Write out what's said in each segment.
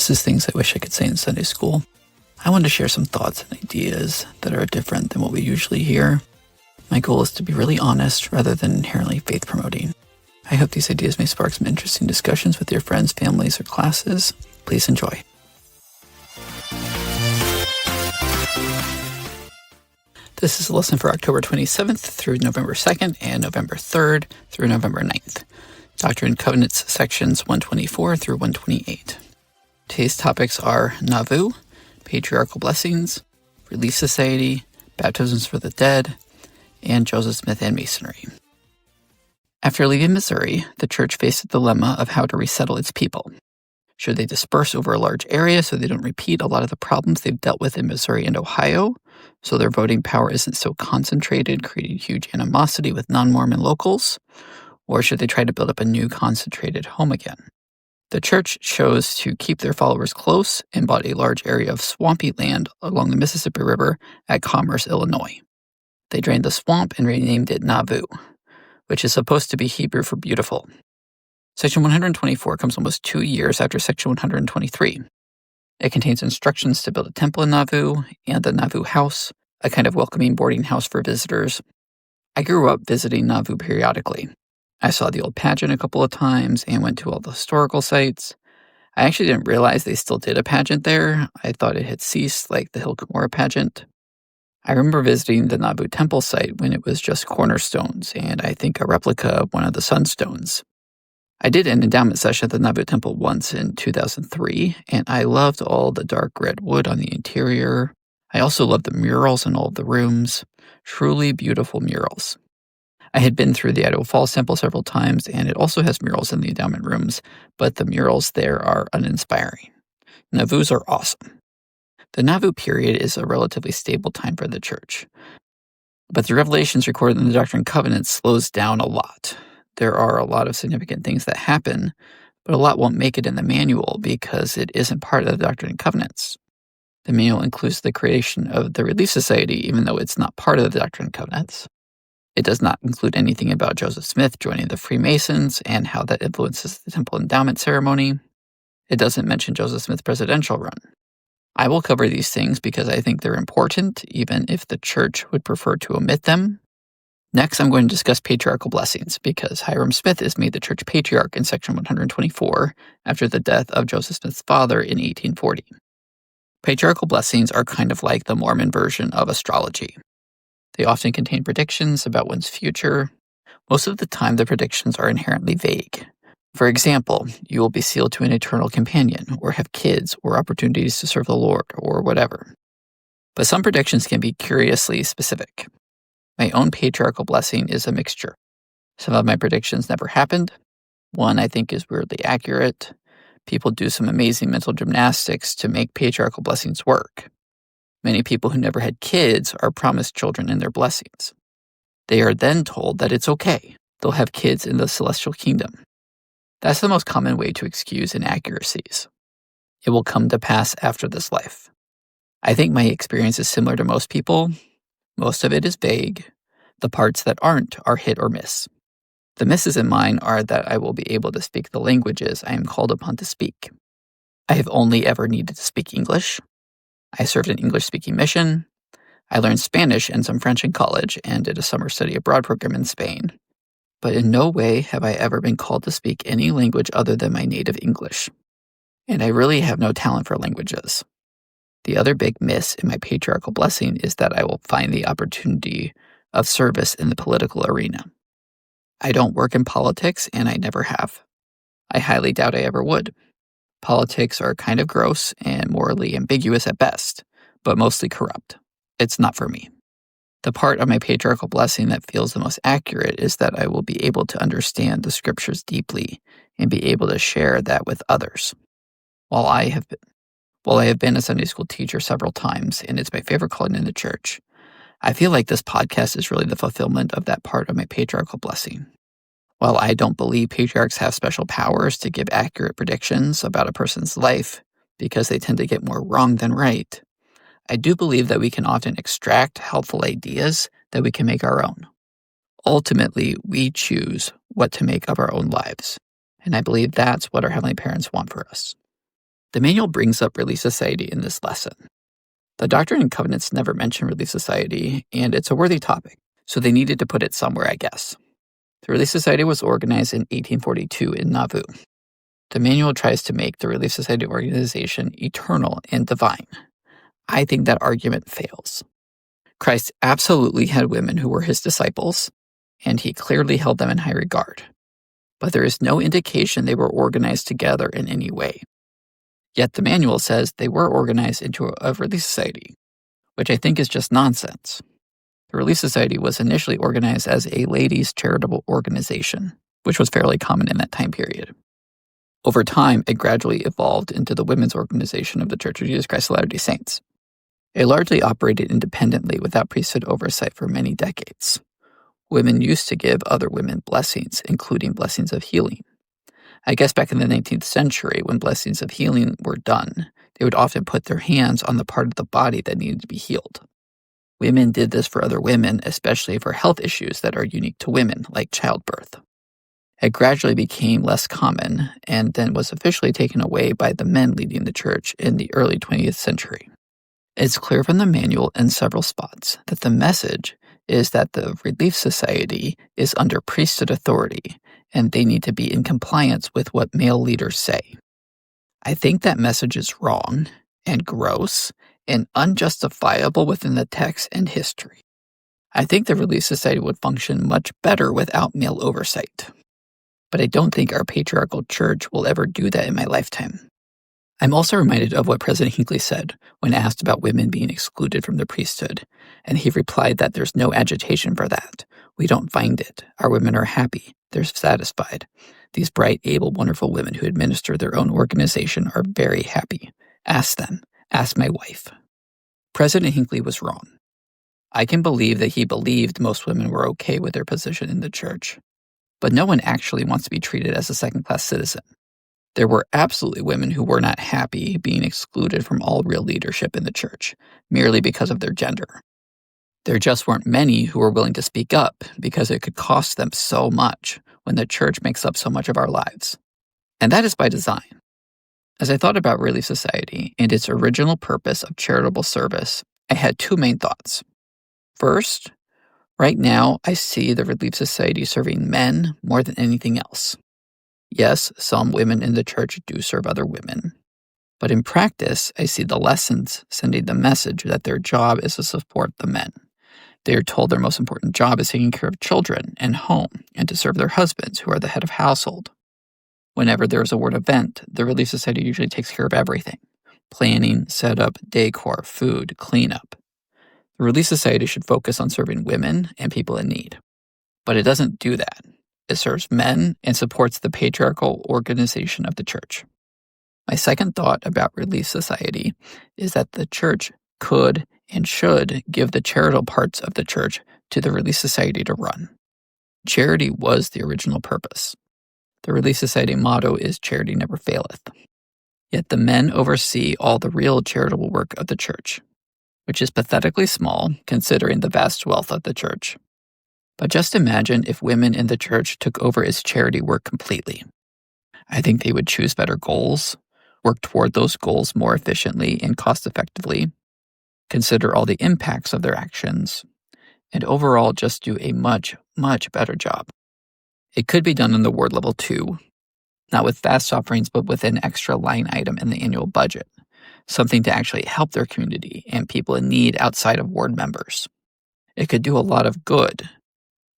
This is things I wish I could say in Sunday school. I want to share some thoughts and ideas that are different than what we usually hear. My goal is to be really honest rather than inherently faith-promoting. I hope these ideas may spark some interesting discussions with your friends, families, or classes. Please enjoy. This is a lesson for October 27th through November 2nd and November 3rd through November 9th. Doctrine and Covenants sections 124 through 128. Today's topics are Nauvoo, Patriarchal Blessings, Relief Society, Baptisms for the Dead, and Joseph Smith and Masonry. After leaving Missouri, the church faced a dilemma of how to resettle its people. Should they disperse over a large area so they don't repeat a lot of the problems they've dealt with in Missouri and Ohio, so their voting power isn't so concentrated, creating huge animosity with non-Mormon locals? Or should they try to build up a new concentrated home again? The church chose to keep their followers close and bought a large area of swampy land along the Mississippi River at Commerce, Illinois. They drained the swamp and renamed it Nauvoo, which is supposed to be Hebrew for beautiful. Section 124 comes almost 2 years after Section 123. It contains instructions to build a temple in Nauvoo and the Nauvoo House, a kind of welcoming boarding house for visitors. I grew up visiting Nauvoo periodically. I saw the old pageant a couple of times and went to all the historical sites. I actually didn't realize they still did a pageant there. I thought it had ceased, like the Hill Cumorah pageant. I remember visiting the Nauvoo temple site when it was just cornerstones and I think a replica of one of the sunstones. I did an endowment session at the Nauvoo temple once in 2003, and I loved all the dark red wood on the interior. I also loved the murals in all of the rooms. Truly beautiful murals. I had been through the Idaho Falls Temple several times, and it also has murals in the endowment rooms, but the murals there are uninspiring. Nauvoo's are awesome. The Nauvoo period is a relatively stable time for the church, but the revelations recorded in the Doctrine and Covenants slows down a lot. There are a lot of significant things that happen, but a lot won't make it in the manual because it isn't part of the Doctrine and Covenants. The manual includes the creation of the Relief Society, even though it's not part of the Doctrine and Covenants. It does not include anything about Joseph Smith joining the Freemasons and how that influences the temple endowment ceremony. It doesn't mention Joseph Smith's presidential run. I will cover these things because I think they're important, even if the church would prefer to omit them. Next, I'm going to discuss patriarchal blessings because Hyrum Smith is made the church patriarch in section 124 after the death of Joseph Smith's father in 1840. Patriarchal blessings are kind of like the Mormon version of astrology. They often contain predictions about one's future. Most of the time, the predictions are inherently vague. For example, you will be sealed to an eternal companion, or have kids, or opportunities to serve the Lord, or whatever. But some predictions can be curiously specific. My own patriarchal blessing is a mixture. Some of my predictions never happened. One I think is weirdly accurate. People do some amazing mental gymnastics to make patriarchal blessings work. Many people who never had kids are promised children in their blessings. They are then told that it's okay. They'll have kids in the celestial kingdom. That's the most common way to excuse inaccuracies. It will come to pass after this life. I think my experience is similar to most people. Most of it is vague. The parts that aren't are hit or miss. The misses in mine are that I will be able to speak the languages I am called upon to speak. I have only ever needed to speak English. I served an English-speaking mission. I learned Spanish and some French in college and did a summer study abroad program in Spain. But in no way have I ever been called to speak any language other than my native English. And I really have no talent for languages. The other big miss in my patriarchal blessing is that I will find the opportunity of service in the political arena. I don't work in politics, and I never have. I highly doubt I ever would. Politics are kind of gross and morally ambiguous at best, but mostly corrupt. It's not for me. The part of my patriarchal blessing that feels the most accurate is that I will be able to understand the scriptures deeply and be able to share that with others. While I have been a Sunday school teacher several times, and it's my favorite calling in the church, I feel like this podcast is really the fulfillment of that part of my patriarchal blessing. While I don't believe patriarchs have special powers to give accurate predictions about a person's life because they tend to get more wrong than right, I do believe that we can often extract helpful ideas that we can make our own. Ultimately, we choose what to make of our own lives, and I believe that's what our Heavenly Parents want for us. The manual brings up Relief Society in this lesson. The Doctrine and Covenants never mention Relief Society, and it's a worthy topic, so they needed to put it somewhere, I guess. The Relief Society was organized in 1842 in Nauvoo. The manual tries to make the Relief Society organization eternal and divine. I think that argument fails. Christ absolutely had women who were his disciples, and he clearly held them in high regard. But there is no indication they were organized together in any way. Yet the manual says they were organized into a Relief Society, which I think is just nonsense. The Relief Society was initially organized as a ladies' charitable organization, which was fairly common in that time period. Over time, it gradually evolved into the women's organization of the Church of Jesus Christ of Latter-day Saints. It largely operated independently without priesthood oversight for many decades. Women used to give other women blessings, including blessings of healing. I guess back in the 19th century, when blessings of healing were done, they would often put their hands on the part of the body that needed to be healed. Women did this for other women, especially for health issues that are unique to women, like childbirth. It gradually became less common and then was officially taken away by the men leading the church in the early 20th century. It's clear from the manual in several spots that the message is that the Relief Society is under priesthood authority and they need to be in compliance with what male leaders say. I think that message is wrong and gross and unjustifiable within the text and history. I think the Relief Society would function much better without male oversight. But I don't think our patriarchal church will ever do that in my lifetime. I'm also reminded of what President Hinckley said when asked about women being excluded from the priesthood, and he replied that there's no agitation for that. We don't find it. Our women are happy. They're satisfied. These bright, able, wonderful women who administer their own organization are very happy. Ask them. Ask my wife. President Hinckley was wrong. I can believe that he believed most women were okay with their position in the church. But no one actually wants to be treated as a second-class citizen. There were absolutely women who were not happy being excluded from all real leadership in the church, merely because of their gender. There just weren't many who were willing to speak up because it could cost them so much when the church makes up so much of our lives. And that is by design. As I thought about Relief Society and its original purpose of charitable service, I had two main thoughts. First, right now, I see the Relief Society serving men more than anything else. Yes, some women in the church do serve other women. But in practice, I see the lessons sending the message that their job is to support the men. They are told their most important job is taking care of children and home and to serve their husbands, who are the head of household. Whenever there is a ward event, the Relief Society usually takes care of everything. Planning, setup, decor, food, cleanup. The Relief Society should focus on serving women and people in need. But it doesn't do that. It serves men and supports the patriarchal organization of the church. My second thought about Relief Society is that the church could and should give the charitable parts of the church to the Relief Society to run. Charity was the original purpose. The Relief Society motto is "Charity never faileth." Yet the men oversee all the real charitable work of the church, which is pathetically small considering the vast wealth of the church. But just imagine if women in the church took over its charity work completely. I think they would choose better goals, work toward those goals more efficiently and cost-effectively, consider all the impacts of their actions, and overall just do a much, much better job. It could be done on the ward level too, not with vast offerings, but with an extra line item in the annual budget, something to actually help their community and people in need outside of ward members. It could do a lot of good.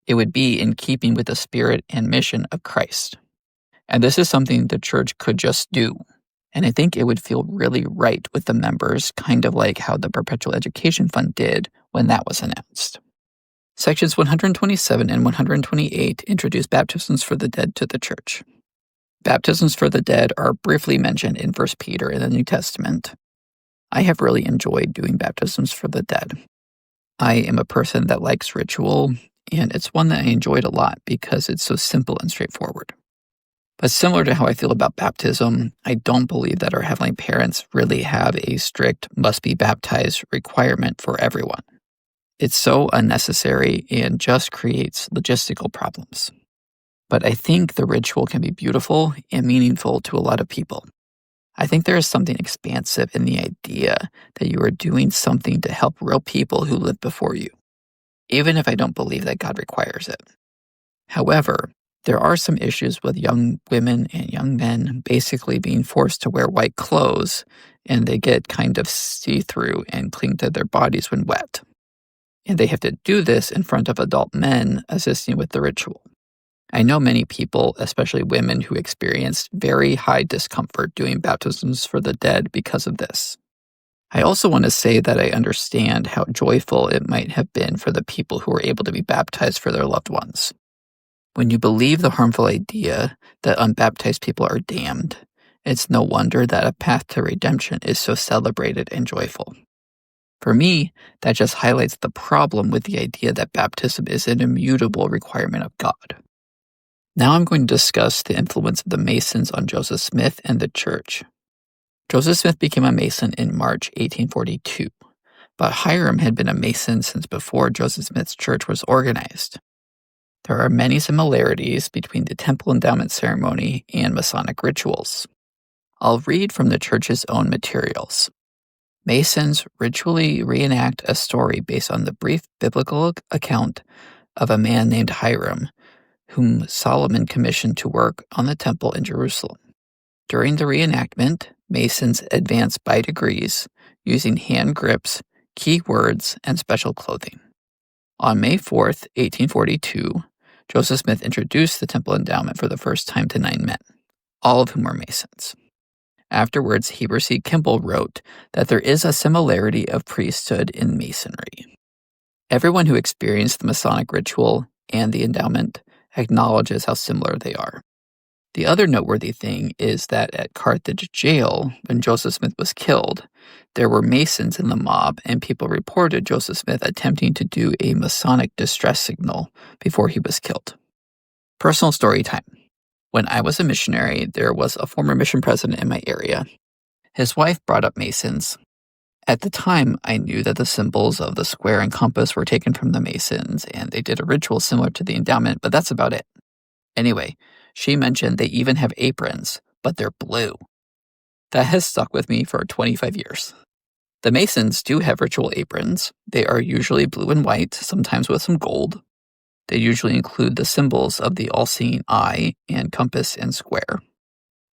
It would be in keeping with the spirit and mission of Christ. And this is something the church could just do. And I think it would feel really right with the members, kind of like how the Perpetual Education Fund did when that was announced. Sections 127 and 128 introduce baptisms for the dead to the church. Baptisms for the dead are briefly mentioned in 1 Peter in the New Testament. I have really enjoyed doing baptisms for the dead. I am a person that likes ritual, and it's one that I enjoyed a lot because it's so simple and straightforward. But similar to how I feel about baptism, I don't believe that our Heavenly Parents really have a strict must-be-baptized requirement for everyone. It's so unnecessary and just creates logistical problems. But I think the ritual can be beautiful and meaningful to a lot of people. I think there is something expansive in the idea that you are doing something to help real people who lived before you, even if I don't believe that God requires it. However, there are some issues with young women and young men basically being forced to wear white clothes, and they get kind of see-through and cling to their bodies when wet. And they have to do this in front of adult men assisting with the ritual. I know many people, especially women, who experienced very high discomfort doing baptisms for the dead because of this. I also want to say that I understand how joyful it might have been for the people who were able to be baptized for their loved ones. When you believe the harmful idea that unbaptized people are damned, it's no wonder that a path to redemption is so celebrated and joyful. For me, that just highlights the problem with the idea that baptism is an immutable requirement of God. Now I'm going to discuss the influence of the Masons on Joseph Smith and the Church. Joseph Smith became a Mason in March 1842, but Hiram had been a Mason since before Joseph Smith's church was organized. There are many similarities between the temple endowment ceremony and Masonic rituals. I'll read from the church's own materials. Masons ritually reenact a story based on the brief biblical account of a man named Hiram, whom Solomon commissioned to work on the temple in Jerusalem. During the reenactment, Masons advance by degrees, using hand grips, key words, and special clothing. On May 4th, 1842, Joseph Smith introduced the temple endowment for the first time to 9 men, all of whom were Masons. Afterwards, Heber C. Kimball wrote that there is a similarity of priesthood in Masonry. Everyone who experienced the Masonic ritual and the endowment acknowledges how similar they are. The other noteworthy thing is that at Carthage jail, when Joseph Smith was killed, there were Masons in the mob, and people reported Joseph Smith attempting to do a Masonic distress signal before he was killed. Personal story time. When I was a missionary, there was a former mission president in my area. His wife brought up Masons. At the time, I knew that the symbols of the square and compass were taken from the Masons, and they did a ritual similar to the endowment, but that's about it. Anyway, she mentioned they even have aprons, but they're blue. That has stuck with me for 25 years. The Masons do have ritual aprons. They are usually blue and white, sometimes with some gold. They usually include the symbols of the all-seeing eye and compass and square.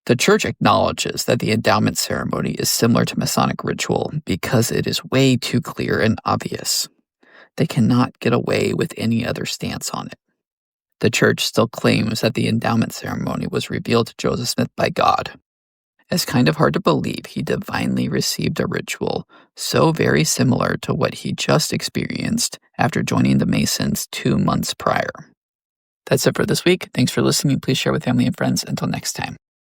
The church acknowledges that the endowment ceremony is similar to Masonic ritual because it is way too clear and obvious. They cannot get away with any other stance on it. The church still claims that the endowment ceremony was revealed to Joseph Smith by God. It's kind of hard to believe he divinely received a ritual so very similar to what he just experienced after joining the Masons 2 months prior. That's it for this week. Thanks for listening. Please share with family and friends. Until next time.